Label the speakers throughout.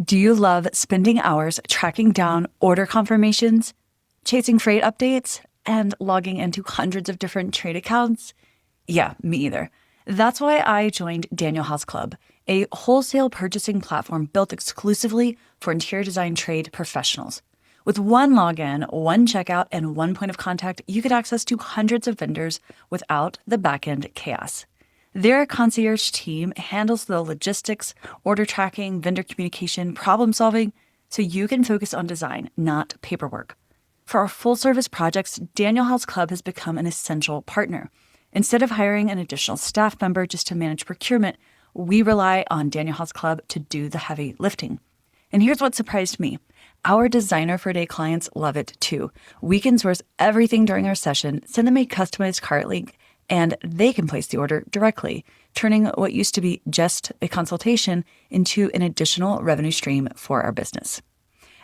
Speaker 1: Do you love spending hours tracking down order confirmations, chasing freight updates, and logging into hundreds of different trade accounts? Yeah, me either. That's why I joined Daniel House Club, a wholesale purchasing platform built exclusively for interior design trade professionals. With one login, one checkout, and one point of contact, you get access to hundreds of vendors without the back-end chaos. Their concierge team handles the logistics, order tracking, vendor communication, problem solving, so you can focus on design, not paperwork. For our full-service projects, Daniel House Club has become an essential partner. Instead of hiring an additional staff member just to manage procurement, we rely on Daniel House Club to do the heavy lifting. And here's what surprised me. Our Designer for a Day clients love it too. We can source everything during our session, send them a customized cart link, and they can place the order directly, turning what used to be just a consultation into an additional revenue stream for our business.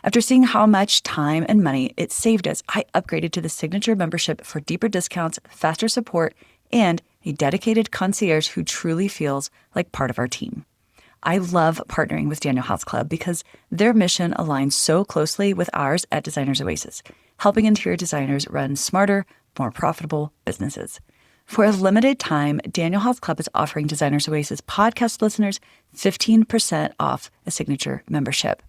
Speaker 1: After seeing how much time and money it saved us, I upgraded to the Signature membership for deeper discounts, faster support, and a dedicated concierge who truly feels like part of our team. I love partnering with Daniel House Club because their mission aligns so closely with ours at Designers Oasis, helping interior designers run smarter, more profitable businesses. For a limited time, Daniel House Club is offering Designers Oasis podcast listeners 15% off a Signature membership.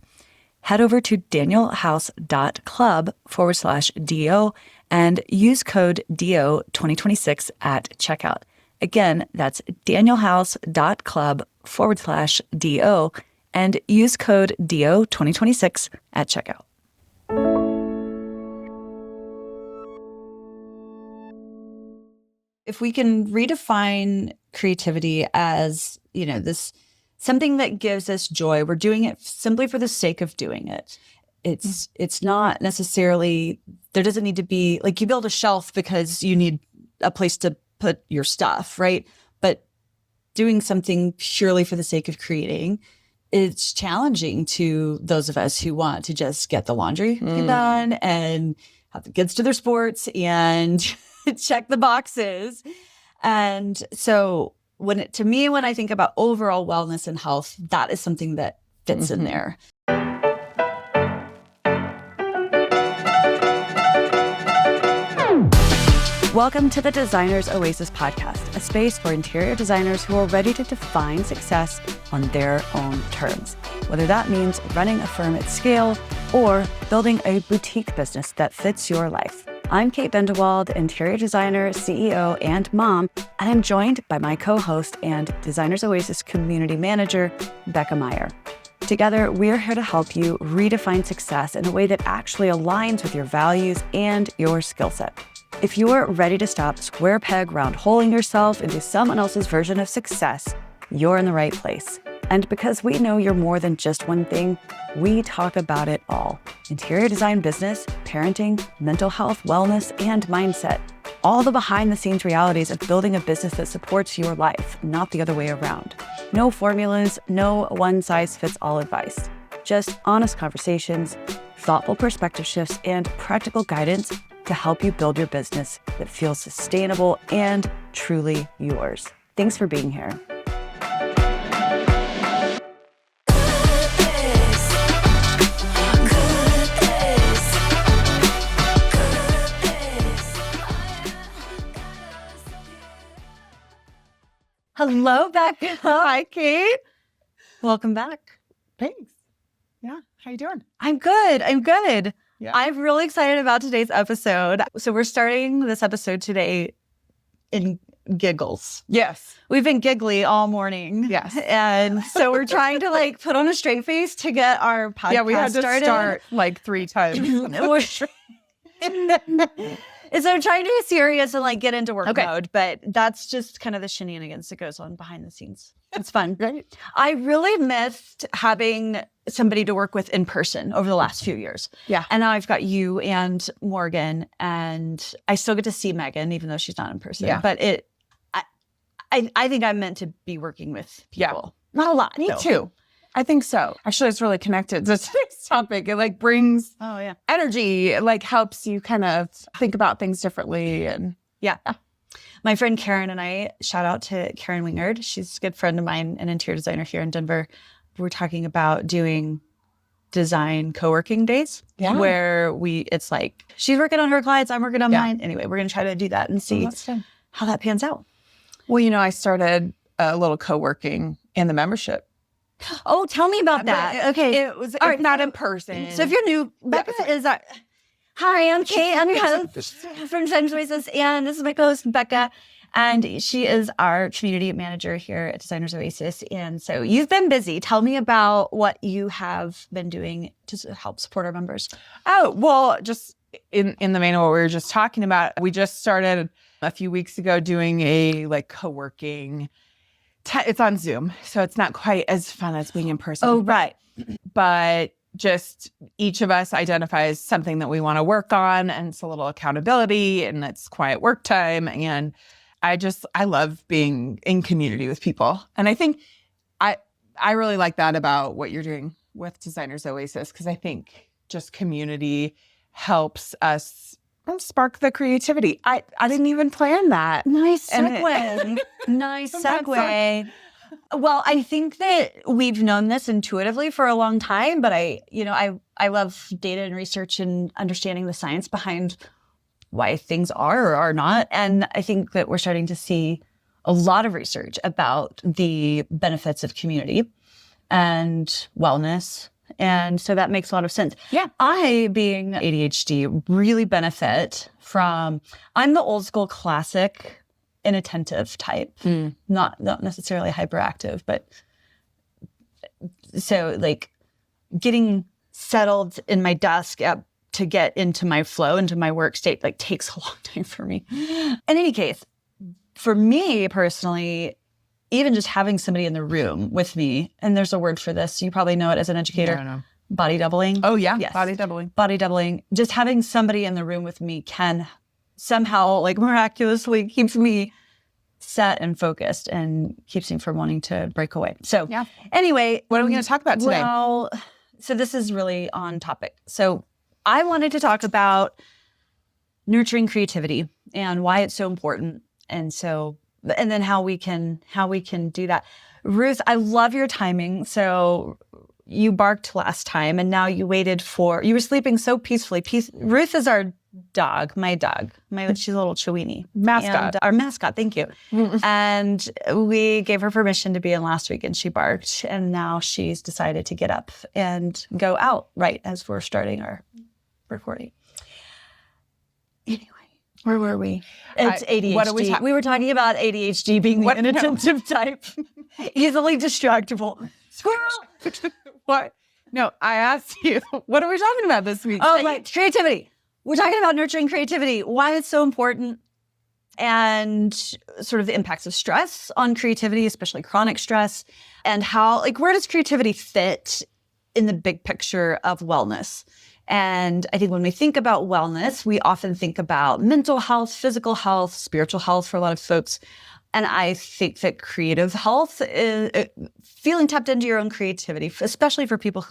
Speaker 1: Head over to danielhouse.club/DO and use code DO2026 at checkout. Again, that's danielhouse.club/DO and use code DO2026 at checkout. If we can redefine creativity as, this something that gives us joy, we're doing it simply for the sake of doing it. It's not necessarily, there doesn't need to be, like you build a shelf because you need a place to put your stuff, right? But doing something purely for the sake of creating, it's challenging to those of us who want to just get the laundry done and have the kids to their sports and check the boxes. And so when I think about overall wellness and health, that is something that fits in there. Welcome to the Designers Oasis podcast, a space for interior designers who are ready to define success on their own terms. Whether that means running a firm at scale or building a boutique business that fits your life. I'm Kate Bendewald, interior designer, CEO, and mom, and I'm joined by my co-host and Designers Oasis community manager, Becca Meyer. Together, we're here to help you redefine success in a way that actually aligns with your values and your skill set. If you're ready to stop square peg round holing yourself into someone else's version of success, you're in the right place. And because we know you're more than just one thing, we talk about it all. Interior design business, parenting, mental health, wellness, and mindset. All the behind-the-scenes realities of building a business that supports your life, not the other way around. No formulas, no one-size-fits-all advice. Just honest conversations, thoughtful perspective shifts, and practical guidance to help you build your business that feels sustainable and truly yours. Thanks for being here. Hello, Becca.
Speaker 2: Hi, Kate.
Speaker 1: Welcome back.
Speaker 2: Thanks. Yeah. How you doing?
Speaker 1: I'm good.
Speaker 2: Yeah.
Speaker 1: I'm really excited about today's episode. So we're starting this episode today in giggles.
Speaker 2: Yes.
Speaker 1: We've been giggly all morning.
Speaker 2: Yes.
Speaker 1: And so we're trying to put on a straight face to get our podcast started.
Speaker 2: Yeah, we had to start 3 times.
Speaker 1: So I'm trying to be serious and get into work
Speaker 2: Okay.
Speaker 1: mode, but that's just kind of the shenanigans that goes on behind the scenes. It's fun.
Speaker 2: Right.
Speaker 1: I really missed having somebody to work with in person over the last few years.
Speaker 2: Yeah.
Speaker 1: And now I've got you and Morgan, and I still get to see Megan, even though she's not in person.
Speaker 2: Yeah.
Speaker 1: But I think I'm meant to be working with people.
Speaker 2: Yeah.
Speaker 1: Not a lot.
Speaker 2: Me
Speaker 1: though.
Speaker 2: too. I think so. Actually, it's really connected to today's topic. It brings
Speaker 1: Oh, yeah.
Speaker 2: energy. It helps you kind of think about things differently. And
Speaker 1: Yeah. My friend Karen and I, shout out to Karen Wingard. She's a good friend of mine, an interior designer here in Denver. We're talking about doing design coworking days where it's like she's working on her clients, I'm working on mine. Anyway, we're going to try to do that and see how that pans out.
Speaker 2: Well, I started a little co-working in the membership.
Speaker 1: Oh, tell me about that. Okay.
Speaker 2: It's not in person.
Speaker 1: So if you're new, Becca is our... Hi, I'm Kate. I'm your host from Design Oasis, and this is my co-host, Becca. And she is our community manager here at Designers Oasis. And so you've been busy. Tell me about what you have been doing to help support our members.
Speaker 2: Oh, well, just in the vein of what we were just talking about, we just started a few weeks ago doing a co-working. It's on Zoom, so it's not quite as fun as being in person.
Speaker 1: Oh, right.
Speaker 2: But just each of us identifies something that we want to work on, and it's a little accountability, and it's quiet work time. And I love being in community with people. And I think I really like that about what you're doing with Designers Oasis, because I think just community helps us spark the creativity. I didn't even plan that.
Speaker 1: Nice segue. Nice segue. Well, I think that we've known this intuitively for a long time, but I love data and research and understanding the science behind why things are or are not. And I think that we're starting to see a lot of research about the benefits of community and wellness. And so that makes a lot of sense.
Speaker 2: Yeah.
Speaker 1: I, being ADHD, really benefit from, I'm the old school classic inattentive type, not necessarily hyperactive, but so getting settled in my desk to get into my flow, into my work state, takes a long time for me. In any case, for me personally, even just having somebody in the room with me, and there's a word for this, you probably know it as an educator.
Speaker 2: I don't know.
Speaker 1: Body doubling.
Speaker 2: Oh yeah,
Speaker 1: yes.
Speaker 2: Body doubling.
Speaker 1: Body doubling. Just having somebody in the room with me can somehow, miraculously keeps me set and focused and keeps me from wanting to break away. So anyway.
Speaker 2: What are we going to talk about today?
Speaker 1: Well, so this is really on topic. So I wanted to talk about nurturing creativity and why it's so important. And then how we can do that. Ruth, I love your timing. So you barked last time and now you waited you were sleeping so peacefully. Ruth is our dog, she's a little Chiweenie.
Speaker 2: Mascot.
Speaker 1: Our mascot, thank you. And we gave her permission to be in last week and she barked. And now she's decided to get up and go out right as we're starting our recording. Anyway. Where were we? It's ADHD.
Speaker 2: What are we
Speaker 1: were talking about ADHD being the inattentive type. Easily distractible. Squirrel!
Speaker 2: What? No, I asked you, what are we talking about this week?
Speaker 1: Oh, right. Creativity. We're talking about nurturing creativity, why it's so important, and sort of the impacts of stress on creativity, especially chronic stress, and how, where does creativity fit in the big picture of wellness? And I think when we think about wellness, we often think about mental health, physical health, spiritual health for a lot of folks. And I think that creative health is feeling tapped into your own creativity, especially for people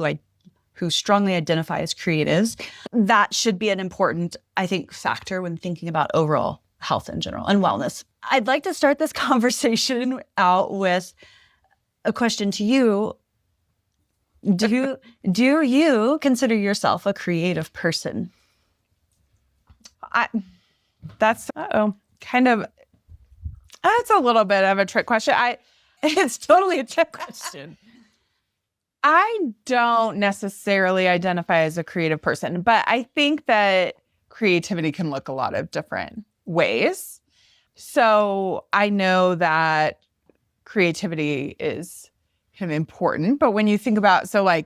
Speaker 1: who strongly identify as creatives, that should be an important, I think, factor when thinking about overall health in general and wellness. I'd like to start this conversation out with a question to you. Do you consider yourself a creative person?
Speaker 2: That's a little bit of a trick question. It's totally a trick question. I don't necessarily identify as a creative person, but I think that creativity can look a lot of different ways. So I know that creativity is kind of important, but when you think about, I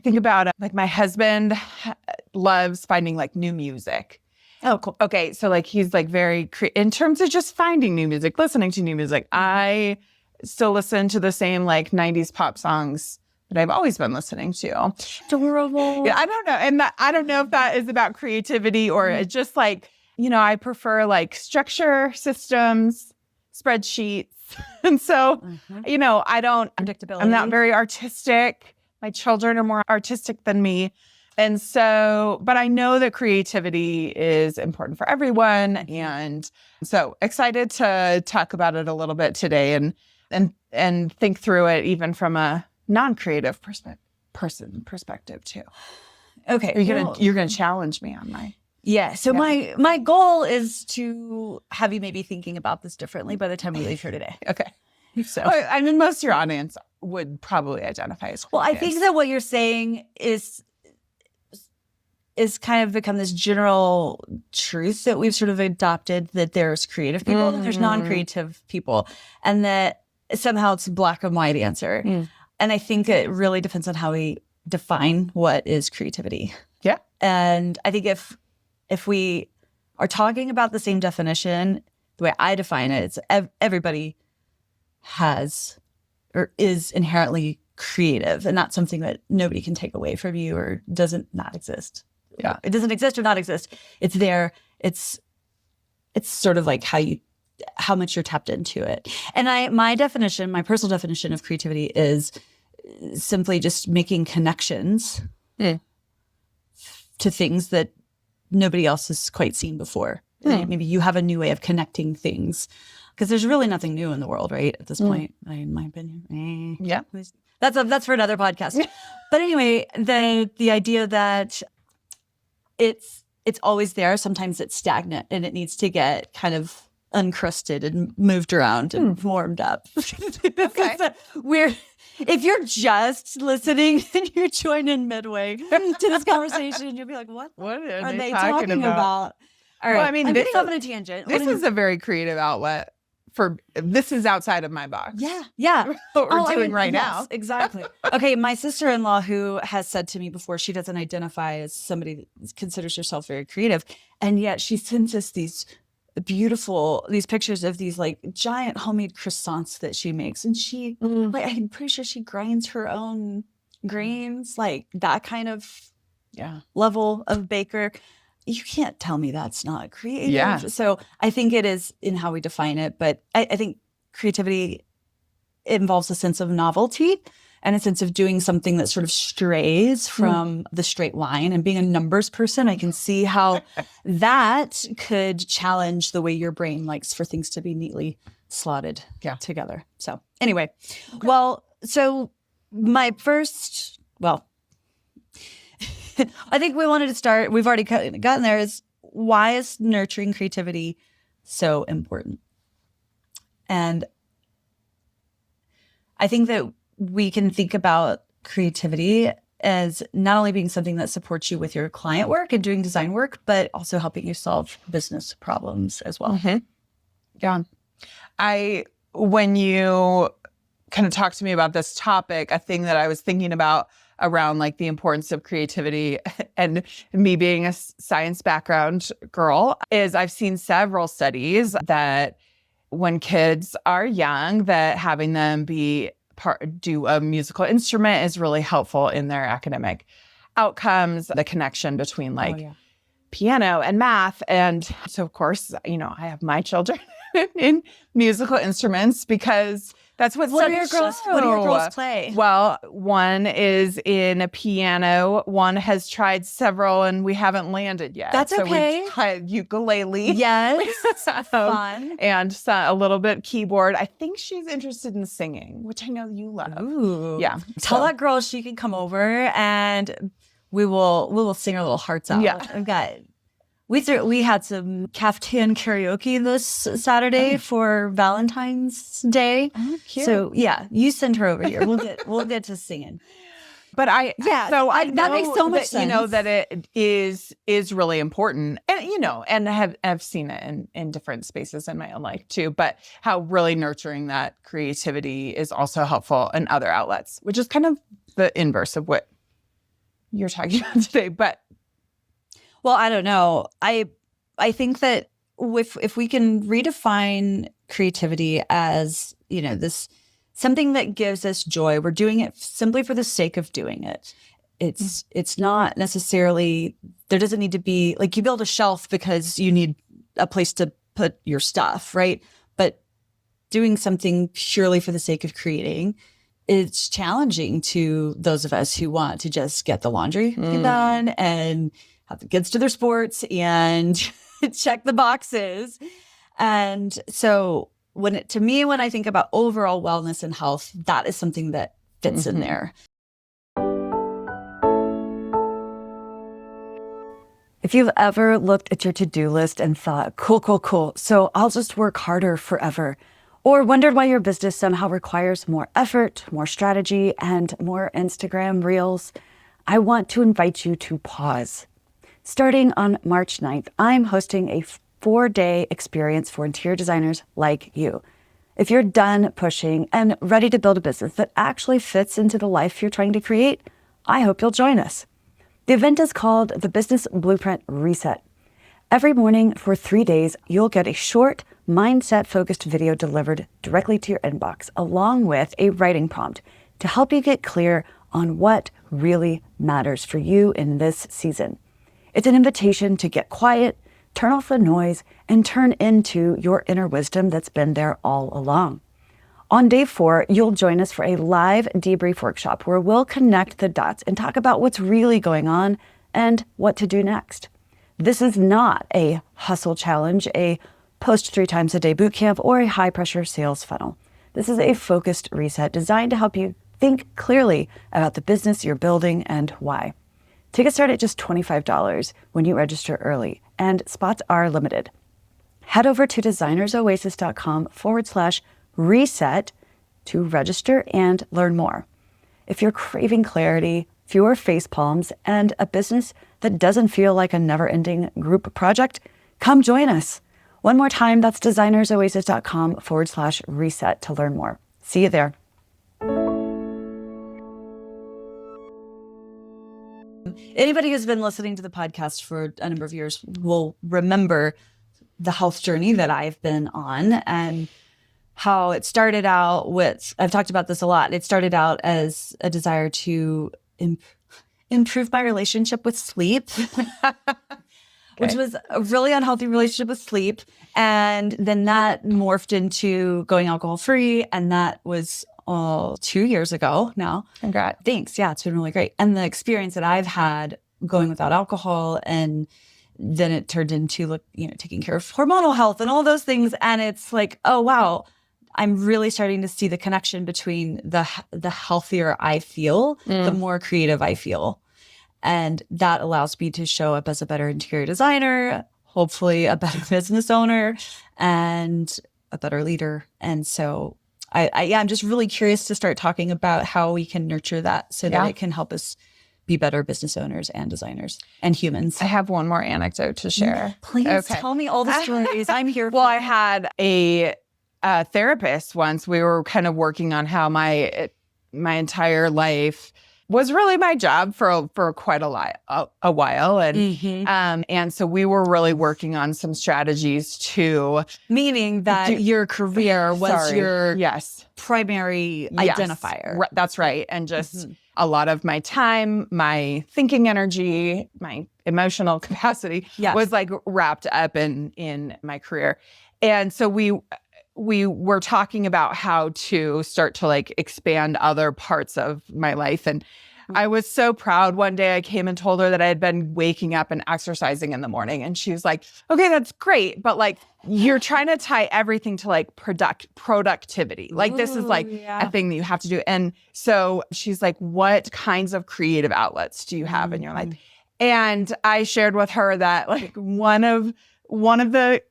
Speaker 2: think about my husband loves finding new music.
Speaker 1: Oh, cool.
Speaker 2: Okay, so he's very in terms of just finding new music, listening to new music. I still listen to the same 90s pop songs that I've always been listening to.
Speaker 1: Adorable.
Speaker 2: Yeah, I don't know. And I don't know if that is about creativity or it's just I prefer structure systems, spreadsheets. And so,
Speaker 1: Predictability.
Speaker 2: I'm not very artistic. My children are more artistic than me. And so, but I know that creativity is important for everyone. And so excited to talk about it a little bit today and think through it even from a non-creative perspective. perspective too.
Speaker 1: Okay.
Speaker 2: You're gonna challenge me on my.
Speaker 1: Yeah. So my goal is to have you maybe thinking about this differently by the time we leave here today.
Speaker 2: Okay.
Speaker 1: So
Speaker 2: I mean, most of your audience would probably identify as
Speaker 1: well, I
Speaker 2: creatives.
Speaker 1: think that what you're saying is kind of become this general truth that we've sort of adopted, that there's creative people and there's non-creative people, and that somehow it's a black and white answer. And I think it really depends on how we define what is creativity.
Speaker 2: Yeah.
Speaker 1: And I think if we are talking about the same definition, the way I define it, it's everybody has or is inherently creative, and that's something that nobody can take away from you or doesn't not exist. Yeah, it doesn't exist or not exist. It's there. It's sort of like how much you're tapped into it. And my personal definition of creativity is simply just making connections to things that nobody else has quite seen before. Maybe you have a new way of connecting things, because there's really nothing new in the world, right? At this point, in my opinion.
Speaker 2: Yeah.
Speaker 1: That's for another podcast. But anyway, the idea that it's always there. Sometimes it's stagnant and it needs to get kind of uncrusted and moved around and warmed up.
Speaker 2: Okay.
Speaker 1: If you're just listening and you're joining midway to this conversation, you'll be like, what
Speaker 2: are
Speaker 1: they talking about? All right.
Speaker 2: Well, I mean,
Speaker 1: I'm getting off on a tangent.
Speaker 2: This is a very creative outlet. This is outside of my box.
Speaker 1: Yeah.
Speaker 2: What we're doing right now.
Speaker 1: Exactly. Okay, my sister-in-law, who has said to me before, she doesn't identify as somebody that considers herself very creative, and yet she sends us these pictures of these like giant homemade croissants that she makes, and she I'm pretty sure she grinds her own grains, like that kind of level of baker. You can't tell me that's not creative.
Speaker 2: Yeah.
Speaker 1: So I think it is in how we define it, but I think creativity involves a sense of novelty and a sense of doing something that sort of strays from the straight line. And being a numbers person, I can see how that could challenge the way your brain likes for things to be neatly slotted together. So anyway, so my first, I think we wanted to start, we've already gotten there, is why is nurturing creativity so important? And I think that we can think about creativity as not only being something that supports you with your client work and doing design work, but also helping you solve business problems as well.
Speaker 2: Yeah. When you kind of talked to me about this topic, a thing that I was thinking about around like the importance of creativity and me being a science background girl is I've seen several studies that when kids are young, that having them do a musical instrument is really helpful in their academic outcomes, the connection between piano and math. And so of course, I have my children in musical instruments because that's what
Speaker 1: do your girls play?
Speaker 2: Well, one is in a piano. One has tried several, and we haven't landed yet.
Speaker 1: That's okay.
Speaker 2: So we tried ukulele.
Speaker 1: Yes, fun.
Speaker 2: And a little bit keyboard. I think she's interested in singing, which I know you love.
Speaker 1: Ooh.
Speaker 2: Yeah.
Speaker 1: Tell that girl she can come over, and we will sing our little hearts out.
Speaker 2: Yeah.
Speaker 1: We had some caftan karaoke this Saturday for Valentine's Day.
Speaker 2: Oh, cute.
Speaker 1: So you send her over here. We'll get to singing.
Speaker 2: But that
Speaker 1: makes so much sense.
Speaker 2: That it is really important, and I've seen it in different spaces in my own life too. But how really nurturing that creativity is also helpful in other outlets, which is kind of the inverse of what you're talking about today. But
Speaker 1: well, I don't know. I think that if we can redefine creativity as, this something that gives us joy, we're doing it simply for the sake of doing it. It's not necessarily, there doesn't need to be, like, you build a shelf because you need a place to put your stuff, right? But doing something purely for the sake of creating, it's challenging to those of us who want to just get the laundry done and have the kids to their sports and check the boxes. And so when I think about overall wellness and health, that is something that fits in there. If you've ever looked at your to-do list and thought, cool, cool, cool, so I'll just work harder forever, or wondered why your business somehow requires more effort, more strategy, and more Instagram reels, I want to invite you to pause. Starting on March 9th, I'm hosting a 4-day experience for interior designers like you. If you're done pushing and ready to build a business that actually fits into the life you're trying to create, I hope you'll join us. The event is called the Business Blueprint Reset. Every morning for 3 days, you'll get a short, mindset-focused video delivered directly to your inbox, along with a writing prompt to help you get clear on what really matters for you in this season. It's an invitation to get quiet, turn off the noise, and turn into your inner wisdom that's been there all along. On day 4, you'll join us for a live debrief workshop where we'll connect the dots and talk about what's really going on and what to do next. This is not a hustle challenge, a post 3 times a day boot camp, or a high-pressure sales funnel. This is a focused reset designed to help you think clearly about the business you're building and why. Tickets start at just $25 when you register early, and spots are limited. Head over to designersoasis.com/reset to register and learn more. If you're craving clarity, fewer face palms, and a business that doesn't feel like a never-ending group project, come join us. One more time, that's designersoasis.com/reset to learn more. See you there. Anybody who's been listening to the podcast for a number of years will remember the health journey that I've been on and how it started out with, I've talked about this a lot. It started out as a desire to improve my relationship with sleep, which was a really unhealthy relationship with sleep. And then that morphed into going alcohol free. And that was 2 years ago now.
Speaker 2: Congrats.
Speaker 1: Thanks. Yeah, it's been really great. And the experience that I've had going without alcohol, and then it turned into, taking care of hormonal health and all those things. And it's like, oh, wow, I'm really starting to see the connection between the healthier I feel, the more creative I feel. And that allows me to show up as a better interior designer, hopefully a better business owner, and a better leader. And so I'm just really curious to start talking about how we can nurture that so that it can help us be better business owners and designers and humans.
Speaker 2: I have one more anecdote to share.
Speaker 1: Please tell me all the stories. I'm here for.
Speaker 2: Well, I had a therapist once. We were kind of working on how my entire life was really my job for quite a while. And so we were really working on some strategies to...
Speaker 1: Meaning that your career was your primary identifier.
Speaker 2: That's right. And just a lot of my time, my thinking energy, my emotional capacity was like wrapped up in my career. And so we were talking about how to start to like expand other parts of my life. And I was so proud. One day I came and told her that I had been waking up and exercising in the morning. And she was like, okay, that's great. But like, you're trying to tie everything to like productivity. Like this is like a thing that you have to do. And so she's like, what kinds of creative outlets do you have in your life? And I shared with her that like one of the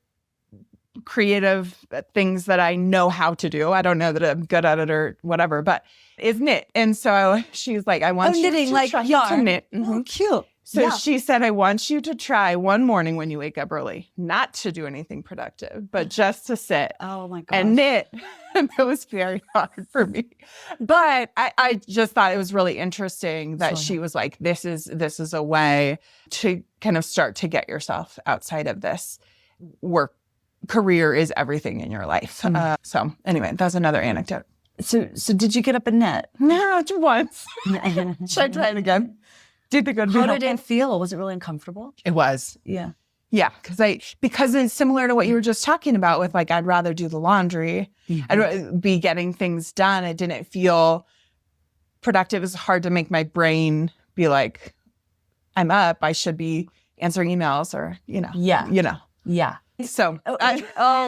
Speaker 2: creative things that I know how to do, I don't know that I'm good at it or whatever, but is knit. And so she's like, I want you
Speaker 1: knitting,
Speaker 2: to
Speaker 1: like
Speaker 2: try
Speaker 1: yarn.
Speaker 2: to knit.
Speaker 1: Oh, cute.
Speaker 2: So she said, I want you to try one morning when you wake up early, not to do anything productive, but just to sit and knit. And it was very hard for me. But I just thought it was really interesting that she was like, this is a way to kind of start to get yourself outside of this work. Career is everything in your life. So anyway, that's another anecdote.
Speaker 1: So did you get up and knit?
Speaker 2: No, just once. Should I try it again? Do you think it would be
Speaker 1: How did it feel? Was it really uncomfortable?
Speaker 2: It was.
Speaker 1: Yeah.
Speaker 2: Yeah, because it's similar to what you were just talking about with like, I'd rather do the laundry. I'd be getting things done. It didn't feel productive. It was hard to make my brain be like, I'm up. I should be answering emails or,
Speaker 1: Yeah.
Speaker 2: So,
Speaker 1: Lord.
Speaker 2: I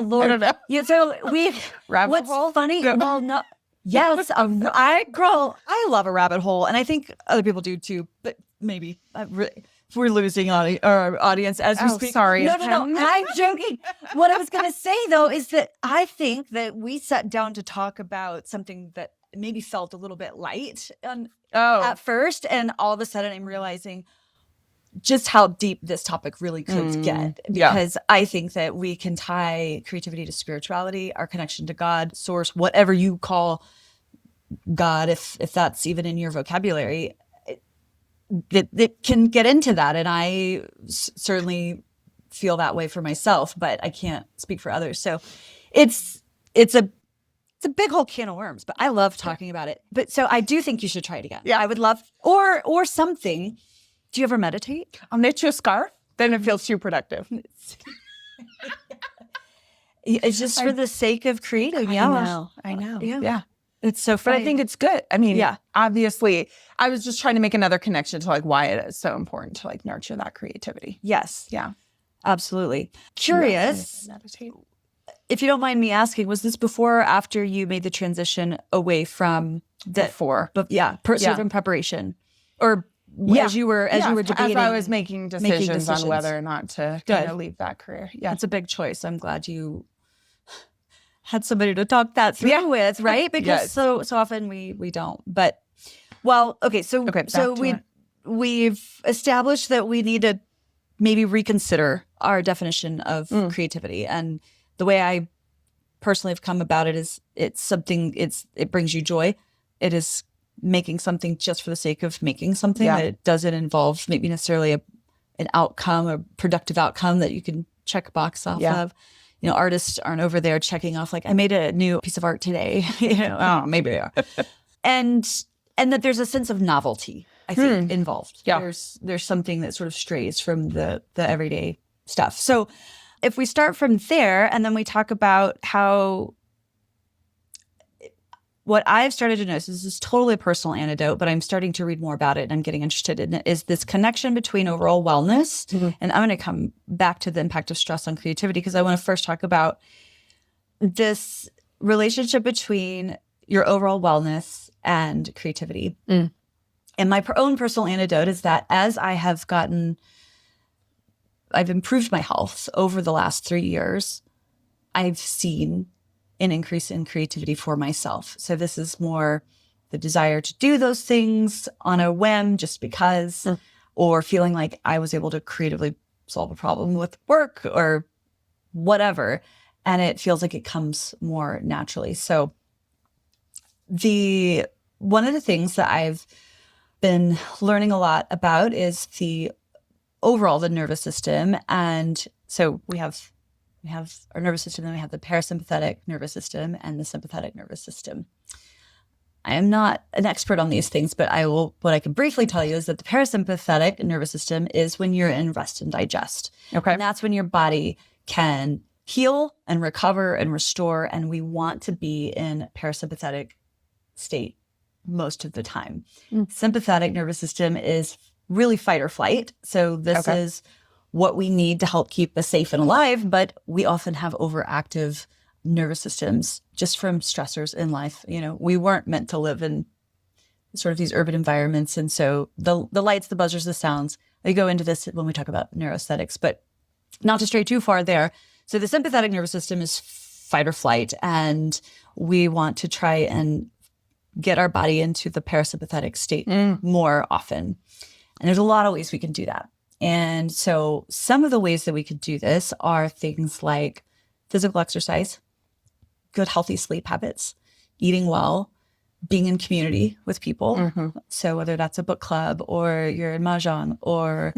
Speaker 2: don't know.
Speaker 1: Yeah, so what's
Speaker 2: hole?
Speaker 1: funny?
Speaker 2: No.
Speaker 1: Well, no. Yes, I love a rabbit hole, and I think other people do too. But maybe we're losing our audience as we speak.
Speaker 2: Sorry.
Speaker 1: No. I'm joking. What I was going to say, though, is that I think that we sat down to talk about something that maybe felt a little bit light at first. And all of a sudden I'm realizing just how deep this topic really could get. Because I think that we can tie creativity to spirituality, our connection to God, source, whatever you call God, if that's even in your vocabulary. It can get into that. And I certainly feel that way for myself, but I can't speak for others. So it's a big whole can of worms, but I love talking about it. But so I do think you should try it again. Yeah, I would love, or something. Do you ever meditate?
Speaker 2: I'll knit you a scarf. Then it feels too productive.
Speaker 1: It's just for the sake of creating.
Speaker 2: I know. Yeah.
Speaker 1: It's so funny.
Speaker 2: But I think it's good. I mean, obviously, I was just trying to make another connection to like why it is so important to like nurture that creativity.
Speaker 1: Yes.
Speaker 2: Yeah.
Speaker 1: Absolutely. Curious, if you don't mind me asking, was this before or after you made the transition away from
Speaker 2: before?
Speaker 1: Servant preparation, or as you were debating,
Speaker 2: as I was making decisions on whether or not to leave that career. Yeah,
Speaker 1: it's a big choice. I'm glad you had somebody to talk that through with, right? Because so often we don't. But so we've established that we need to maybe reconsider our definition of creativity. And the way I personally have come about it is it brings you joy. It is making something just for the sake of making something. That it doesn't involve maybe necessarily an outcome, a productive outcome that you can check a box off of. You know, artists aren't over there checking off like, I made a new piece of art today. Maybe they are. and that there's a sense of novelty, I think, involved. Yeah. There's something that sort of strays from the everyday stuff. So if we start from there and then we talk about how what I've started to notice, this is totally a personal anecdote, but I'm starting to read more about it and I'm getting interested in it, is this connection between overall wellness. And I'm going to come back to the impact of stress on creativity because I want to first talk about this relationship between your overall wellness and creativity. And my own personal anecdote is that as I've improved my health over the last 3 years, I've seen an increase in creativity for myself. So this is more the desire to do those things on a whim just because, or feeling like I was able to creatively solve a problem with work or whatever. And it feels like it comes more naturally. So one of the things that I've been learning a lot about is the nervous system. And so we have our nervous system, then we have the parasympathetic nervous system and the sympathetic nervous system. I am not an expert on these things, but what I can briefly tell you is that the parasympathetic nervous system is when you're in rest and digest. Okay. And that's when your body can heal and recover and restore. And we want to be in parasympathetic state most of the time. Sympathetic nervous system is really fight or flight. So this is what we need to help keep us safe and alive, but we often have overactive nervous systems just from stressors in life. You know, we weren't meant to live in sort of these urban environments. And so the lights, the buzzers, the sounds, they go into this when we talk about neuroaesthetics, but not to stray too far there. So the sympathetic nervous system is fight or flight, and we want to try and get our body into the parasympathetic state more often. And there's a lot of ways we can do that. And so some of the ways that we could do this are things like physical exercise, good healthy sleep habits, eating well, being in community with people. So whether that's a book club or you're in Mahjong or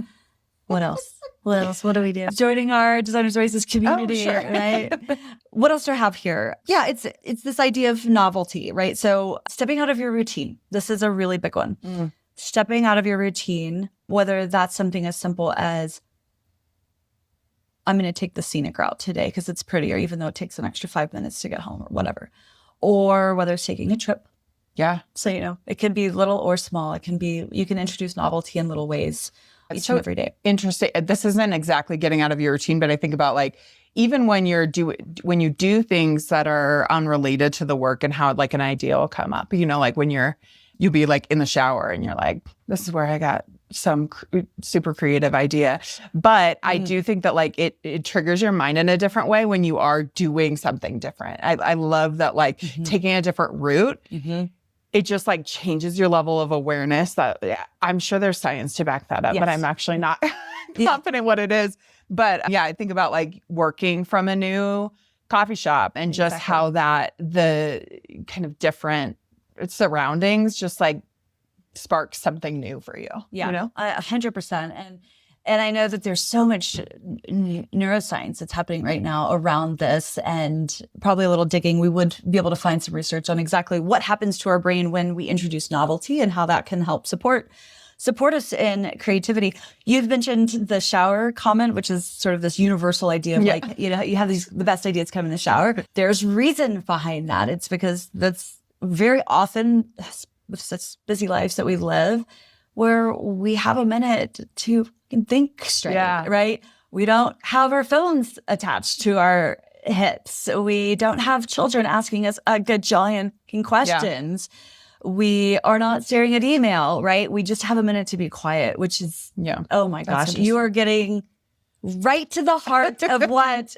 Speaker 1: what else? What do we do? Joining our Designers Oasis community, right? What else do I have here? Yeah, it's this idea of novelty, right? So stepping out of your routine. This is a really big one. Stepping out of your routine, whether that's something as simple as, I'm going to take the scenic route today because it's prettier, even though it takes an extra 5 minutes to get home or whatever. Or whether it's taking a trip. Yeah. So, it can be little or small. It can be, you can introduce novelty in little ways each and every day.
Speaker 2: Interesting. This isn't exactly getting out of your routine, but I think about like, even when you do things that are unrelated to the work and how like an idea will come up, like when you'll be like in the shower and you're like, this is where I got some super creative idea. But I do think that like it triggers your mind in a different way when you are doing something different. I love that like taking a different route. It just like changes your level of awareness that I'm sure there's science to back that up, but I'm actually not confident what it is. But yeah, I think about like working from a new coffee shop and just how that the kind of different surroundings just like sparks something new for you.
Speaker 1: Yeah,
Speaker 2: you know?
Speaker 1: 100%. And I know that there's so much neuroscience that's happening right now around this, and probably a little digging, we would be able to find some research on exactly what happens to our brain when we introduce novelty and how that can help support us in creativity. You've mentioned the shower comment, which is sort of this universal idea of like, you know, you have the best ideas come in the shower. There's reason behind that. It's because that's very often with such busy lives that we live, where we have a minute to think straight, right? We don't have our phones attached to our hips. We don't have children asking us a gajillion questions. We are not staring at email, right? We just have a minute to be quiet, which is, oh my gosh, you are getting right to the heart of what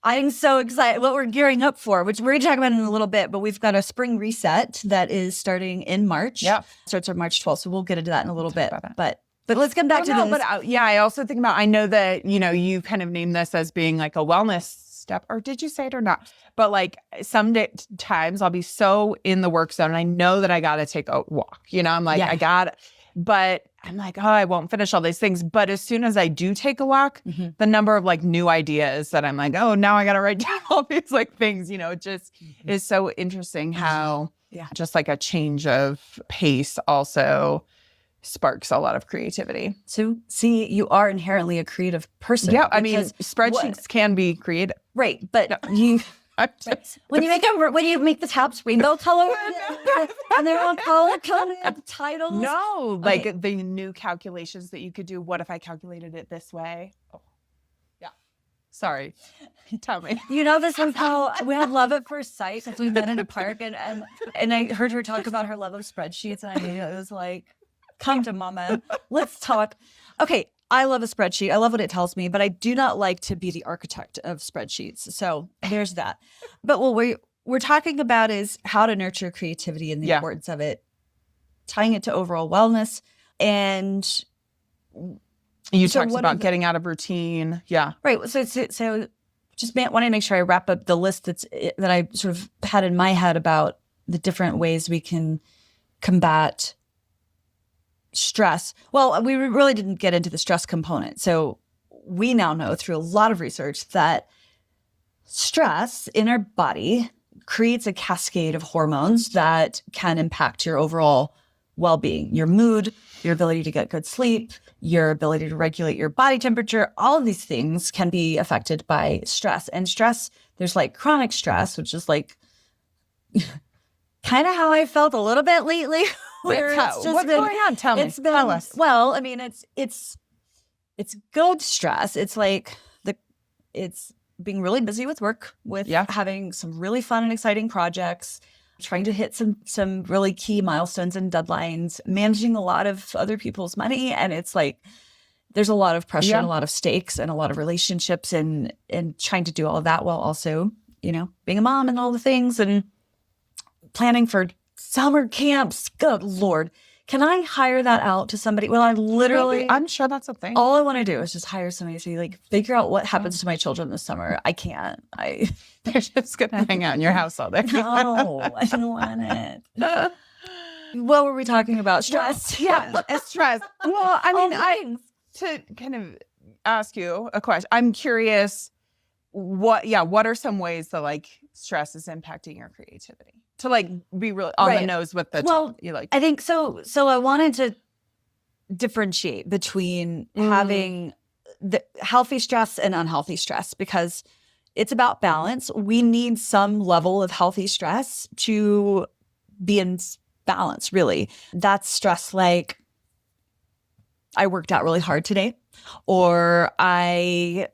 Speaker 1: I'm so excited, what we're gearing up for, which we're going to talk about in a little bit, but we've got a spring reset that is starting in March. Starts on March 12th. So we'll get into that in a little bit. But let's come back to this.
Speaker 2: But I also think about, I know that, you know, you kind of named this as being like a wellness step, or did you say it or not? But like times I'll be so in the work zone and I know that I got to take a walk, you know, I'm like, but I'm like, oh, I won't finish all these things. But as soon as I do take a walk, the number of like new ideas that I'm like, oh, now I got to write down all these like things, you know, it just is so interesting how just like a change of pace also sparks a lot of creativity.
Speaker 1: So see, you are inherently a creative person.
Speaker 2: Yeah, I mean, spreadsheets can be creative.
Speaker 1: Right, but when you make the tabs rainbow color and they're all color the titles.
Speaker 2: No, like the new calculations that you could do. What if I calculated it this way? Oh, yeah. Sorry. Tell me.
Speaker 1: You know, this is how we had love at first sight since we met in a park, and I heard her talk about her love of spreadsheets, and I knew it was like, come to mama, let's talk. Okay, I love a spreadsheet. I love what it tells me, but I do not like to be the architect of spreadsheets. So there's that. But what we're talking about is how to nurture creativity and the importance of it, tying it to overall wellness. And
Speaker 2: you talked about getting out of routine. Yeah.
Speaker 1: Right. So just wanted to make sure I wrap up the list that I sort of had in my head about the different ways we can combat stress. Well, we really didn't get into the stress component. So we now know through a lot of research that stress in our body creates a cascade of hormones that can impact your overall well-being, your mood, your ability to get good sleep, your ability to regulate your body temperature. All of these things can be affected by stress. And stress, there's like chronic stress, which is like kind of how I felt a little bit lately.
Speaker 2: What's going on? Tell us.
Speaker 1: Well, I mean, it's good stress. It's like it's being really busy with work, with having some really fun and exciting projects, trying to hit some really key milestones and deadlines, managing a lot of other people's money, and it's like there's a lot of pressure and a lot of stakes and a lot of relationships and trying to do all of that while also, you know, being a mom and all the things and planning for summer camps. Good Lord. Can I hire that out to somebody? Well,
Speaker 2: I'm sure that's a thing.
Speaker 1: All I want to do is just hire somebody to like figure out what happens to my children this summer. I can't.
Speaker 2: They're just going to hang out in your house all day.
Speaker 1: No, I don't want it. What were we talking about? Stress.
Speaker 2: Stress. Well, I mean, to kind of ask you a question, I'm curious, what are some ways that like stress is impacting your creativity? To like be really on the nose with the you like.
Speaker 1: I think so. So I wanted to differentiate between having the healthy stress and unhealthy stress because it's about balance. We need some level of healthy stress to be in balance, really. That's stress like I worked out really hard today, or I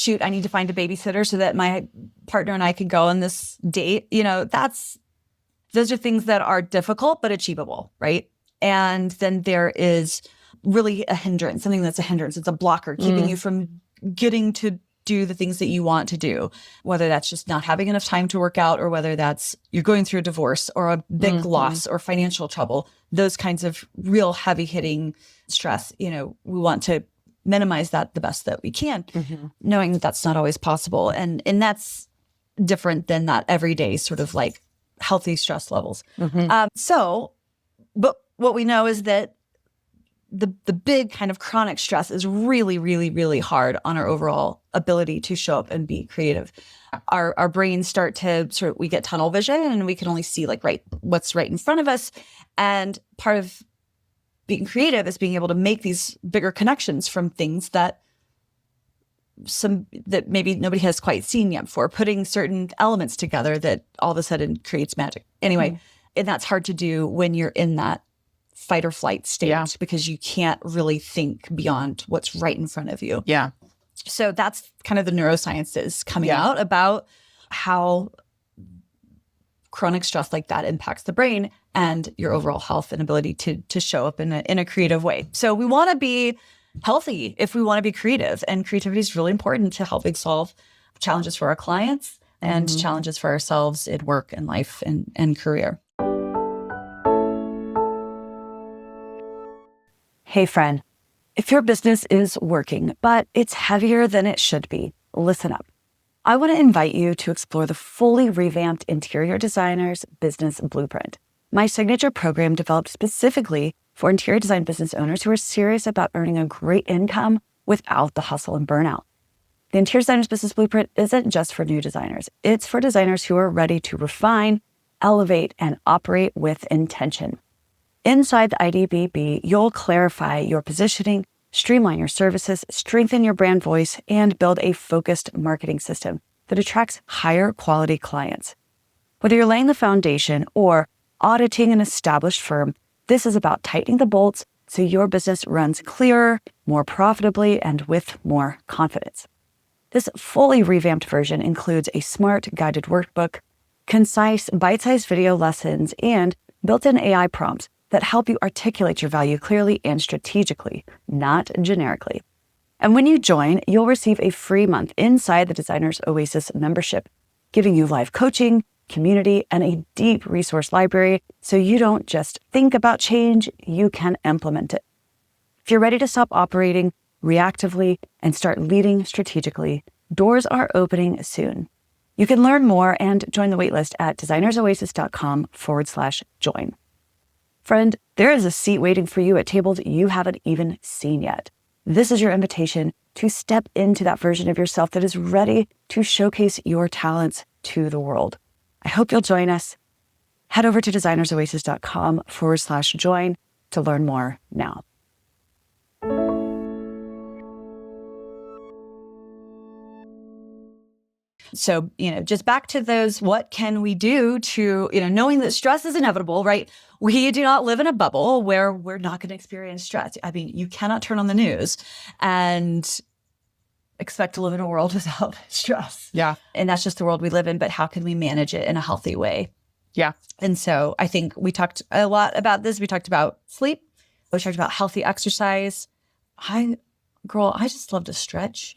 Speaker 1: need to find a babysitter so that my partner and I can go on this date. You know, those are things that are difficult but achievable, right? And then there is really a hindrance, something that's a hindrance. It's a blocker keeping you from getting to do the things that you want to do, whether that's just not having enough time to work out or whether that's you're going through a divorce or a big loss or financial trouble, those kinds of real heavy hitting stress. We want to minimize that the best that we can, knowing that that's not always possible. And that's different than that everyday sort of like healthy stress levels. But what we know is that the big kind of chronic stress is really, really, really hard on our overall ability to show up and be creative. Our brains start to we get tunnel vision and we can only see like what's right in front of us. And part of being creative is being able to make these bigger connections from things that maybe nobody has quite seen yet before, putting certain elements together that all of a sudden creates magic. Anyway, and that's hard to do when you're in that fight or flight state because you can't really think beyond what's right in front of you.
Speaker 2: Yeah.
Speaker 1: So that's kind of the neurosciences coming out about how chronic stress like that impacts the brain and your overall health and ability to show up in a creative way. So we want to be healthy if we want to be creative, and creativity is really important to helping solve challenges for our clients and challenges for ourselves in work and life and career. Hey friend, if your business is working, but it's heavier than it should be, listen up. I want to invite you to explore the fully revamped Interior Designer's Business Blueprint, my signature program developed specifically for interior design business owners who are serious about earning a great income without the hustle and burnout. The Interior Designer's Business Blueprint isn't just for new designers. It's for designers who are ready to refine, elevate, and operate with intention. Inside the IDBB, you'll clarify your positioning, streamline your services, strengthen your brand voice, and build a focused marketing system that attracts higher quality clients. Whether you're laying the foundation or auditing an established firm, this is about tightening the bolts so your business runs clearer, more profitably, and with more confidence. This fully revamped version includes a smart guided workbook, concise bite-sized video lessons, and built-in AI prompts that help you articulate your value clearly and strategically, not generically. And when you join, you'll receive a free month inside the Designer's Oasis membership, giving you live coaching, community, and a deep resource library so you don't just think about change, you can implement it. If you're ready to stop operating reactively and start leading strategically, doors are opening soon. You can learn more and join the waitlist at designersoasis.com/join. Friend, there is a seat waiting for you at tables you haven't even seen yet. This is your invitation to step into that version of yourself that is ready to showcase your talents to the world. I hope you'll join us. Head over to designersoasis.com/join to learn more now. So, just back to those, what can we do to, knowing that stress is inevitable, right? We do not live in a bubble where we're not going to experience stress. I mean, you cannot turn on the news and expect to live in a world without stress.
Speaker 2: Yeah.
Speaker 1: And that's just the world we live in, but how can we manage it in a healthy way?
Speaker 2: Yeah.
Speaker 1: And so I think we talked a lot about this. We talked about sleep. We talked about healthy exercise. I just love to stretch.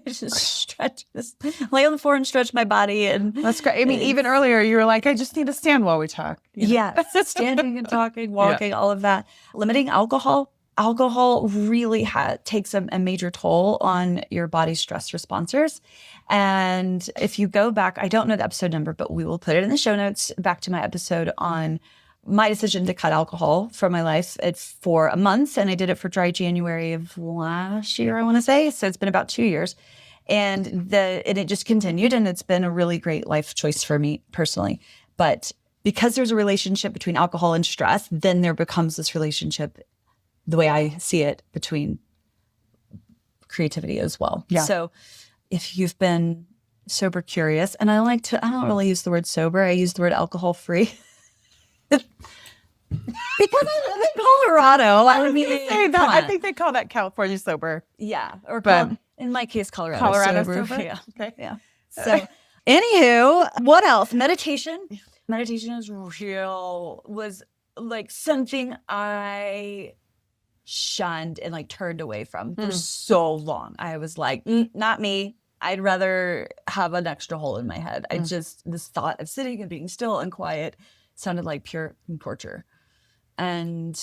Speaker 1: Just stretch, just lay on the floor and stretch my body. And
Speaker 2: that's great. I mean, even earlier you were like, I just need to stand while we talk.
Speaker 1: Yeah, standing and talking, walking, all of that. Limiting alcohol. Alcohol really takes a major toll on your body's stress responders. And if you go back, I don't know the episode number, but we will put it in the show notes, back to my episode on my decision to cut alcohol from my life. It's for a month, and I did it for dry January of last year, I want to say. So it's been about 2 years. And it just continued, and it's been a really great life choice for me personally. But because there's a relationship between alcohol and stress, then there becomes this relationship, the way I see it, between creativity as well. Yeah. So if you've been sober curious, and I don't really use the word sober, I use the word alcohol free. Because I live in Colorado. I
Speaker 2: think they call that California sober.
Speaker 1: Yeah.
Speaker 2: But
Speaker 1: in my case, Colorado
Speaker 2: sober.
Speaker 1: Yeah.
Speaker 2: Okay.
Speaker 1: Yeah. So anywho, what else? Meditation. Meditation was like something I shunned and like turned away from for so long. I was like, not me. I'd rather have an extra hole in my head. This thought of sitting and being still and quiet sounded like pure torture. And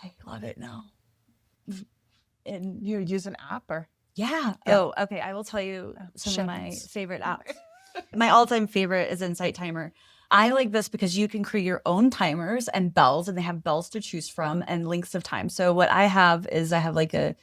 Speaker 1: I love it now. And
Speaker 2: you use an app or?
Speaker 1: Yeah. Oh, okay. I will tell you some of my favorite apps. My all-time favorite is Insight Timer. I like this because you can create your own timers and bells, and they have bells to choose from and lengths of time. So what I have is like a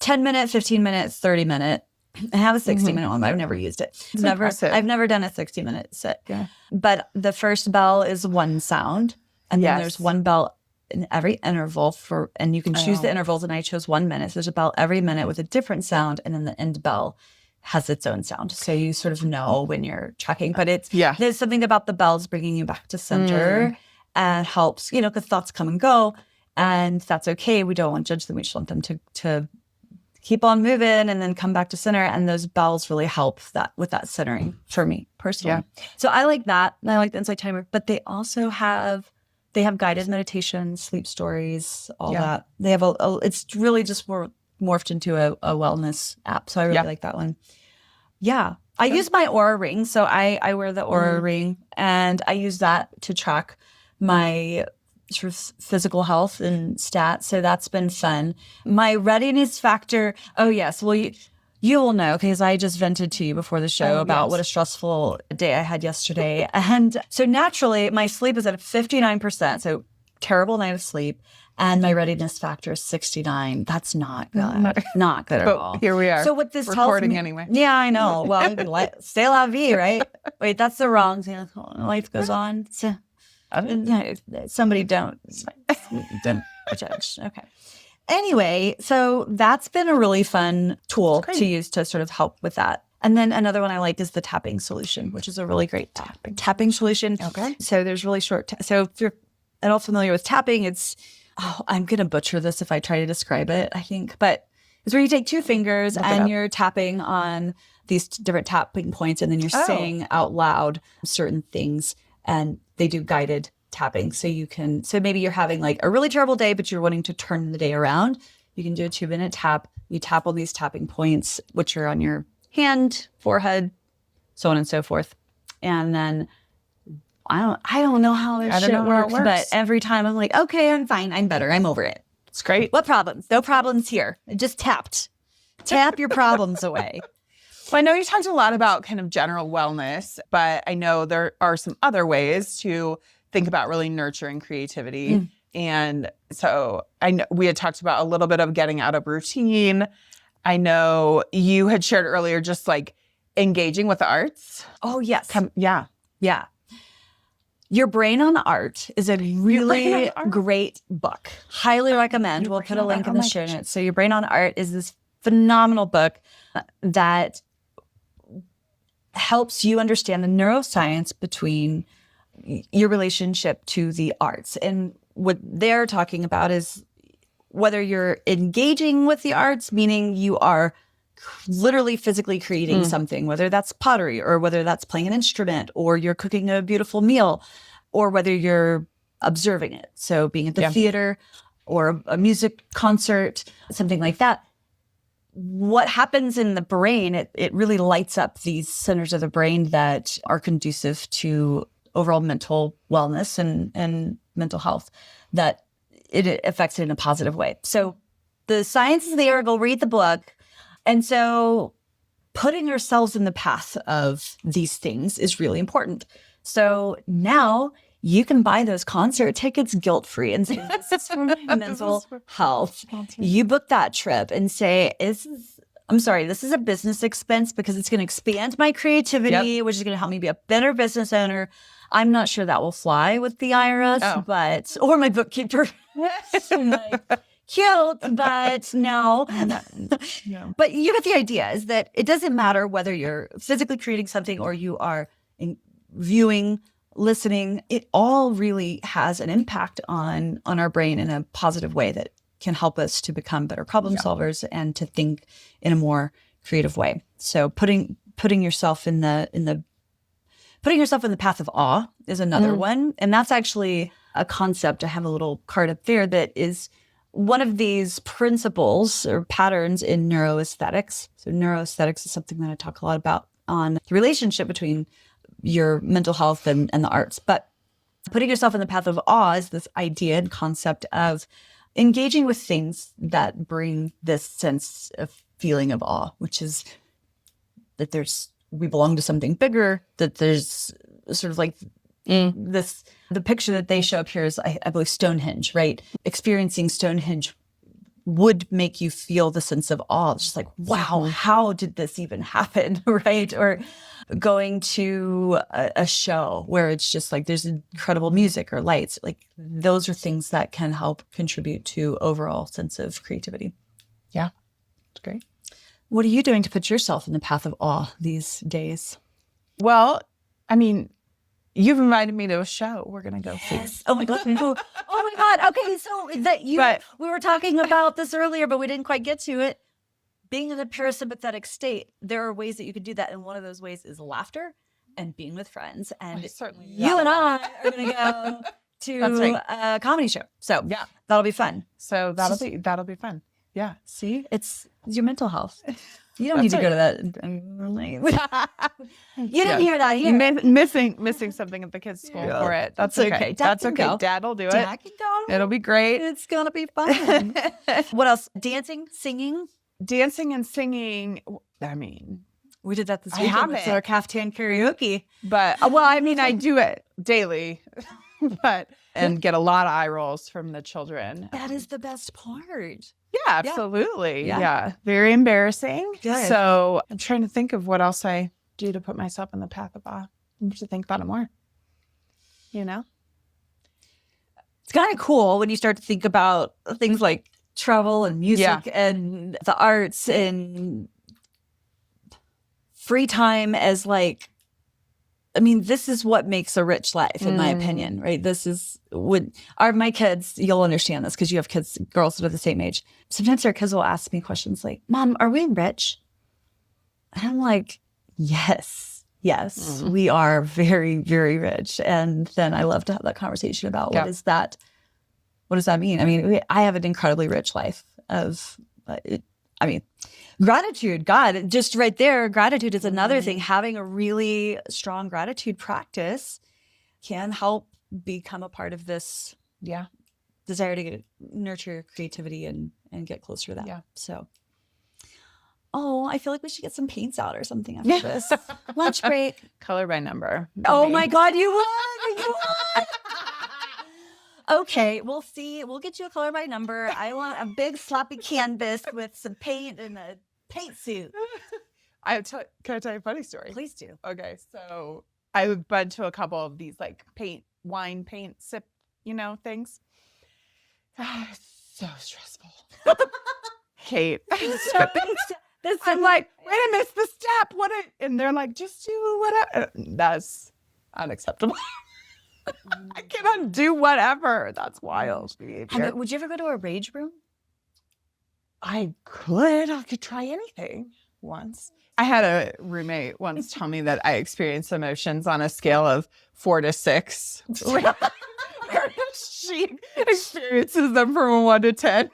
Speaker 1: 10-minute, 15-minute, 30-minute. I have a 60-minute one, but I've never used it. I've never done a 60-minute sit. Yeah. But the first bell is one sound, and then there's one bell in every interval and you can choose the intervals, and I chose 1 minute. So there's a bell every minute with a different sound, and then the end bell has its own sound. So you sort of know when you're tracking, but there's something about the bells bringing you back to center and helps, because thoughts come and go, and that's okay. We don't want to judge them. We just want them to keep on moving and then come back to center. And those bells really help with that centering for me personally. Yeah. So I like that. And I like the Insight Timer, but they also have guided meditations, sleep stories, all that. They have it's really just morphed into a wellness app. So I really like that one. Yeah. I use my Aura ring. So I wear the Aura ring, and I use that to track my sort of physical health and stats. So that's been fun. My readiness factor. Oh, yes. Well, you will know because I just vented to you before the show about what a stressful day I had yesterday. And so naturally, my sleep is at 59%. So terrible night of sleep. And my readiness factor is 69. That's not good. Not good at all.
Speaker 2: Here we are.
Speaker 1: So what this
Speaker 2: recording
Speaker 1: tells me,
Speaker 2: anyway.
Speaker 1: Yeah, I know. Well, c'est la vie, right? Wait, that's the wrong thing. Life goes on. So, somebody don't judge. Okay. Anyway, so that's been a really fun tool to use to sort of help with that. And then another one I like is the tapping solution, which is a really great tapping solution. Okay. So there's really short. So if you're at all familiar with tapping, it's, I'm going to butcher this if I try to describe it, I think. But it's where you take two fingers and you're tapping on these different tapping points, and then you're saying out loud certain things, and they do guided tapping. So maybe you're having like a really terrible day, but you're wanting to turn the day around. You can do a 2-minute tap. You tap all these tapping points, which are on your hand, forehead, so on and so forth. And then I don't know how this shit works, but every time I'm like, okay, I'm fine. I'm better. I'm over it.
Speaker 2: It's great.
Speaker 1: What problems? No problems here. I just tapped. Tap your problems away.
Speaker 2: Well, I know you talked a lot about kind of general wellness, but I know there are some other ways to think about really nurturing creativity. And so I know we had talked about a little bit of getting out of routine. I know you had shared earlier just like engaging with the arts.
Speaker 1: Oh, yes.
Speaker 2: Yeah.
Speaker 1: Your Brain on Art is a really great book. Highly recommend. We'll put a link in the show notes. So Your Brain on Art is this phenomenal book that helps you understand the neuroscience between your relationship to the arts. And what they're talking about is whether you're engaging with the arts, meaning you are literally physically creating something, whether that's pottery or whether that's playing an instrument or you're cooking a beautiful meal, or whether you're observing it. So being at the theater or a music concert, something like that. What happens in the brain, it really lights up these centers of the brain that are conducive to overall mental wellness and mental health, that it affects it in a positive way. So the science is there. Go read the book. And so putting yourselves in the path of these things is really important. So now you can buy those concert tickets guilt-free and say, this is for my mental health. You book that trip and say, this is a business expense because it's going to expand my creativity, which is going to help me be a better business owner. I'm not sure that will fly with the IRS, or my bookkeeper. Cute, but no. But you get the idea, is that it doesn't matter whether you're physically creating something or you are viewing, listening. It all really has an impact on our brain in a positive way that can help us to become better problem solvers and to think in a more creative way. So putting yourself in the path of awe is another one. And that's actually a concept. I have a little card up there that is one of these principles or patterns in neuroaesthetics. So neuroaesthetics is something that I talk a lot about on the relationship between your mental health and the arts. But putting yourself in the path of awe is this idea and concept of engaging with things that bring this sense of feeling of awe, which is that we belong to something bigger, that there's sort of like the picture that they show up here is, I believe, Stonehenge, right? Experiencing Stonehenge would make you feel the sense of awe. It's just like, wow, how did this even happen, right? Or going to a show where it's just like there's incredible music or lights. Like those are things that can help contribute to overall sense of creativity.
Speaker 2: Yeah, it's great.
Speaker 1: What are you doing to put yourself in the path of awe these days?
Speaker 2: Well, I mean, you've invited me to a show. We're going to go see.
Speaker 1: Yes. Oh my God. Oh my God. Okay. So we were talking about this earlier, but we didn't quite get to it. Being in a parasympathetic state, there are ways that you could do that. And one of those ways is laughter and being with friends. And you and I are going to go to a comedy show. So yeah, that'll be fun.
Speaker 2: So that'll be fun. Yeah.
Speaker 1: See, it's your mental health. You don't need to go to that. You didn't hear that here.
Speaker 2: Missing something at the kids' school for it. That's okay. That's okay.
Speaker 1: Go.
Speaker 2: Dad will do it.
Speaker 1: Dad can go.
Speaker 2: It'll be great.
Speaker 1: It's going to be fun. What else? Dancing, singing?
Speaker 2: Dancing and singing. I mean,
Speaker 1: we did that this weekend with our caftan karaoke.
Speaker 2: But, well, I mean, I do it daily, and get a lot of eye rolls from the children.
Speaker 1: That is the best part.
Speaker 2: Yeah, absolutely. Yeah. Very embarrassing.
Speaker 1: Good.
Speaker 2: So I'm trying to think of what else I do to put myself in the path of awe. I have to think about it more. You know?
Speaker 1: It's kind of cool when you start to think about things like travel and music and the arts and free time as like, I mean, this is what makes a rich life, in my opinion, right? This is my kids, you'll understand this because you have kids, girls that are the same age. Sometimes their kids will ask me questions like, Mom, are we rich? And I'm like, yes, we are very, very rich. And then I love to have that conversation about what is that? What does that mean? I mean, I have an incredibly rich life of, gratitude. God, just right there, gratitude is another thing. Having a really strong gratitude practice can help become a part of this desire to nurture your creativity and get closer to that. Yeah. So, I feel like we should get some paints out or something after this. Lunch break.
Speaker 2: Color by number.
Speaker 1: Oh my God, you would! You would! Okay, we'll see. We'll get you a color by number. I want a big sloppy canvas with some paint and a paint suit.
Speaker 2: Can I tell you a funny story?
Speaker 1: Please do.
Speaker 2: Okay, so I've been to a couple of these like wine paint sip, things. So stressful. Kate. I'm like, wait, I missed the step. And they're like, just do whatever. That's unacceptable. I cannot do whatever. That's wild behavior.
Speaker 1: Would you ever go to a rage room?
Speaker 2: I could try anything once. I had a roommate once tell me that I experience emotions on a scale of 4 to 6. She experiences them from 1 to 10.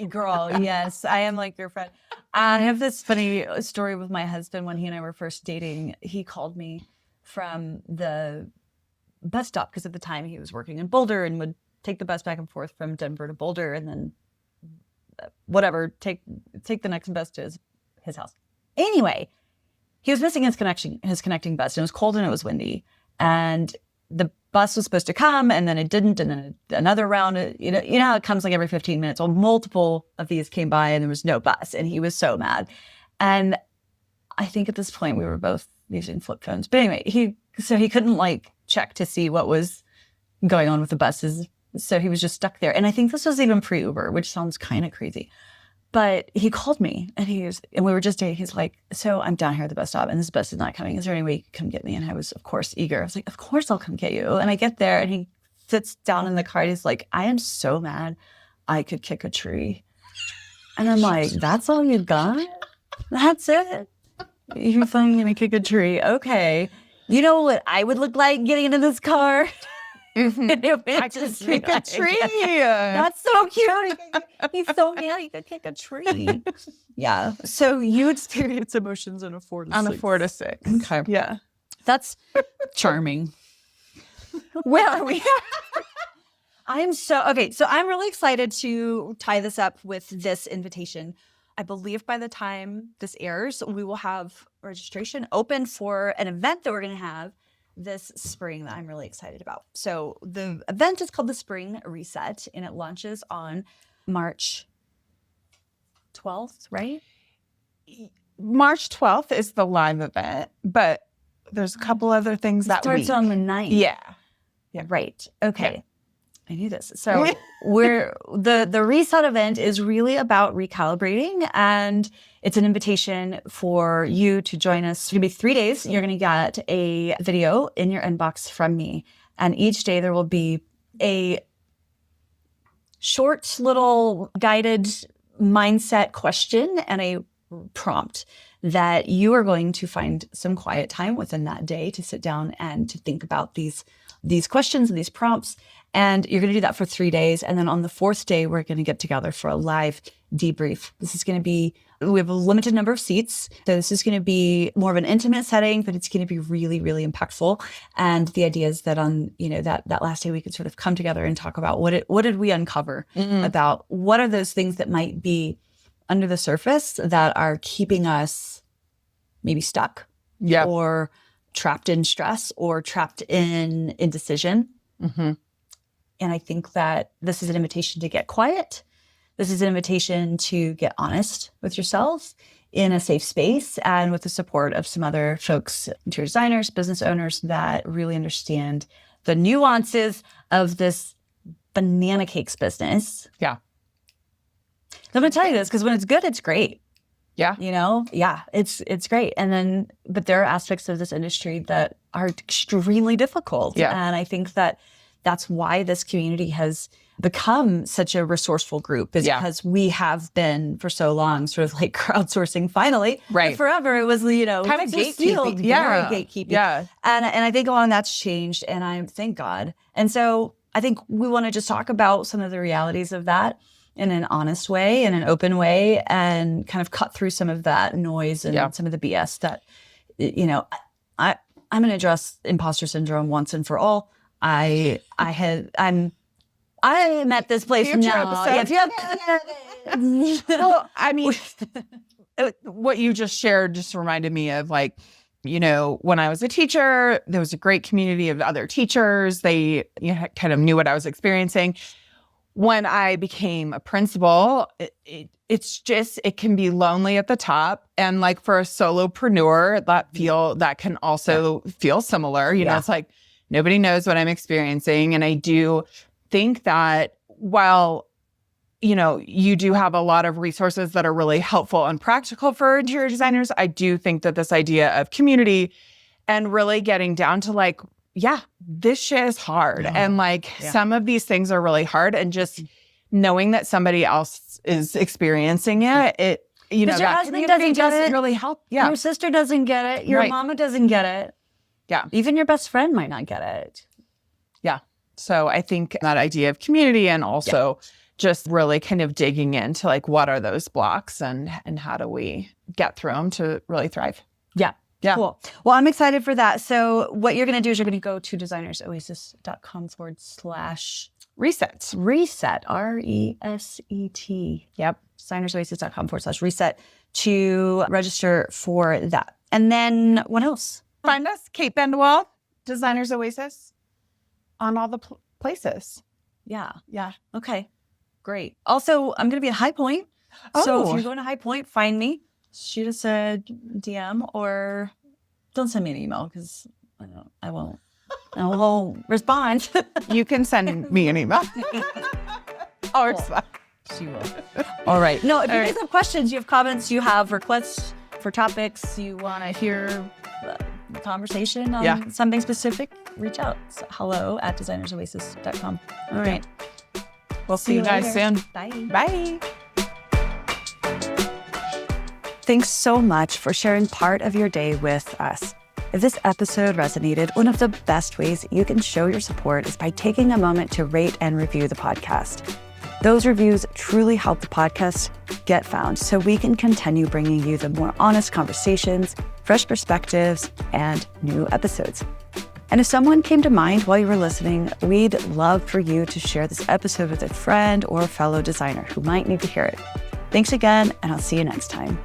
Speaker 1: Girl, yes, I am like your friend. I have this funny story with my husband when he and I were first dating. He called me from the bus stop because at the time he was working in Boulder and would take the bus back and forth from Denver to Boulder and then take the next bus to his house. Anyway, he was missing his connecting bus and it was cold and it was windy and the bus was supposed to come and then it didn't and then another round, you know how it comes like every 15 minutes. Well, multiple of these came by and there was no bus and he was so mad. And I think at this point we were both using flip phones. But anyway, he couldn't like check to see what was going on with the buses. So he was just stuck there. And I think this was even pre-Uber, which sounds kind of crazy. But he called me and we were just dating. He's like, so I'm down here at the bus stop and this bus is not coming. Is there any way you can come get me? And I was, of course, eager. I was like, of course I'll come get you. And I get there and he sits down in the car. And he's like, I am so mad I could kick a tree. And I'm like, that's all you got? That's it? You're finally going to kick a tree. Okay. You know what I would look like getting into this car?
Speaker 2: I could kick a tree.
Speaker 1: That's so cute. He's so mad he could kick a tree. Yeah. So you experience emotions on a 4 to 6.
Speaker 2: On a 4 to 6.
Speaker 1: Okay.
Speaker 2: Yeah.
Speaker 1: That's charming.
Speaker 2: Where are we?
Speaker 1: So I'm really excited to tie this up with this invitation. I believe by the time this airs, we will have registration open for an event that we're going to have this spring that I'm really excited about. So the event is called the Spring Reset, and it launches on March 12th, right?
Speaker 2: March 12th is the live event, but there's a couple other things that
Speaker 1: starts
Speaker 2: week.
Speaker 1: on the 9th.
Speaker 2: Yeah.
Speaker 1: Right. Okay.
Speaker 2: Yeah.
Speaker 1: I knew this. So the reset event is really about recalibrating, and it's an invitation for you to join us. It's going to be 3 days. You're going to get a video in your inbox from me, and each day there will be a short little guided mindset question and a prompt that you are going to find some quiet time within that day to sit down and to think about these questions and these prompts. And you're going to do that for 3 days. And then on the 4th day, we're going to get together for a live debrief. This is going to be, we have a limited number of seats. So this is going to be more of an intimate setting, but it's going to be really, really impactful. And the idea is that on, that last day, we could sort of come together and talk about what did we uncover about what are those things that might be under the surface that are keeping us maybe stuck or trapped in stress or trapped in indecision.
Speaker 2: Mm-hmm.
Speaker 1: And I think that this is an invitation to get quiet. This is an invitation to get honest with yourself in a safe space and with the support of some other folks, interior designers, business owners that really understand the nuances of this banana cakes business.
Speaker 2: Yeah.
Speaker 1: I'm going to tell you this because when it's good, it's great.
Speaker 2: Yeah.
Speaker 1: It's great. But there are aspects of this industry that are extremely difficult.
Speaker 2: Yeah.
Speaker 1: And I think that that's why this community has become such a resourceful group, is because we have been for so long sort of like crowdsourcing finally.
Speaker 2: Right.
Speaker 1: But forever it was,
Speaker 2: kind of gatekeeping.
Speaker 1: Very gatekeeping.
Speaker 2: Yeah.
Speaker 1: And I think a lot of that's changed, and thank God. And so I think we want to just talk about some of the realities of that in an honest way, in an open way, and kind of cut through some of that noise and some of the BS that, I'm going to address imposter syndrome once and for all. I'm at this place
Speaker 2: Future
Speaker 1: now.
Speaker 2: episodes. Well, I mean, what you just shared just reminded me of when I was a teacher, there was a great community of other teachers. They kind of knew what I was experiencing. When I became a principal, it can be lonely at the top. And for a solopreneur, that can also feel similar. It's like, nobody knows what I'm experiencing. And I do think that while, you do have a lot of resources that are really helpful and practical for interior designers, I do think that this idea of community and really getting down to this shit is hard. And some of these things are really hard. And just knowing that somebody else is experiencing it,
Speaker 1: your husband doesn't get it.
Speaker 2: Really help. Yeah.
Speaker 1: Your sister doesn't get it. Your mama doesn't get it.
Speaker 2: Yeah.
Speaker 1: Even your best friend might not get it.
Speaker 2: Yeah. So I think that idea of community and also just really kind of digging into what are those blocks and how do we get through them to really thrive.
Speaker 1: Yeah.
Speaker 2: Yeah.
Speaker 1: Cool. Well, I'm excited for that. So what you're going to do is you're going to go to designersoasis.com/reset. Reset. RESET.
Speaker 2: Yep.
Speaker 1: Designersoasis.com/reset to register for that. And then what else?
Speaker 2: Find us, Kate Bendewell, Designers Oasis, on all the places.
Speaker 1: Yeah.
Speaker 2: Yeah.
Speaker 1: Okay. Great. Also, I'm going to be at High Point. So if you're going to High Point, find me. Shoot us a DM or don't send me an email because I won't respond.
Speaker 2: You can send me an email. Or
Speaker 1: she will. All right. No, if you guys have questions, you have comments, you have requests for topics, you want to hear conversation on something specific, reach out. So hello@designersoasis.com. All right.
Speaker 2: We'll see you guys soon.
Speaker 1: Bye.
Speaker 2: Bye.
Speaker 1: Thanks so much for sharing part of your day with us. If this episode resonated, one of the best ways you can show your support is by taking a moment to rate and review the podcast. Those reviews truly help the podcast get found so we can continue bringing you the more honest conversations, fresh perspectives, and new episodes. And if someone came to mind while you were listening, we'd love for you to share this episode with a friend or fellow designer who might need to hear it. Thanks again, and I'll see you next time.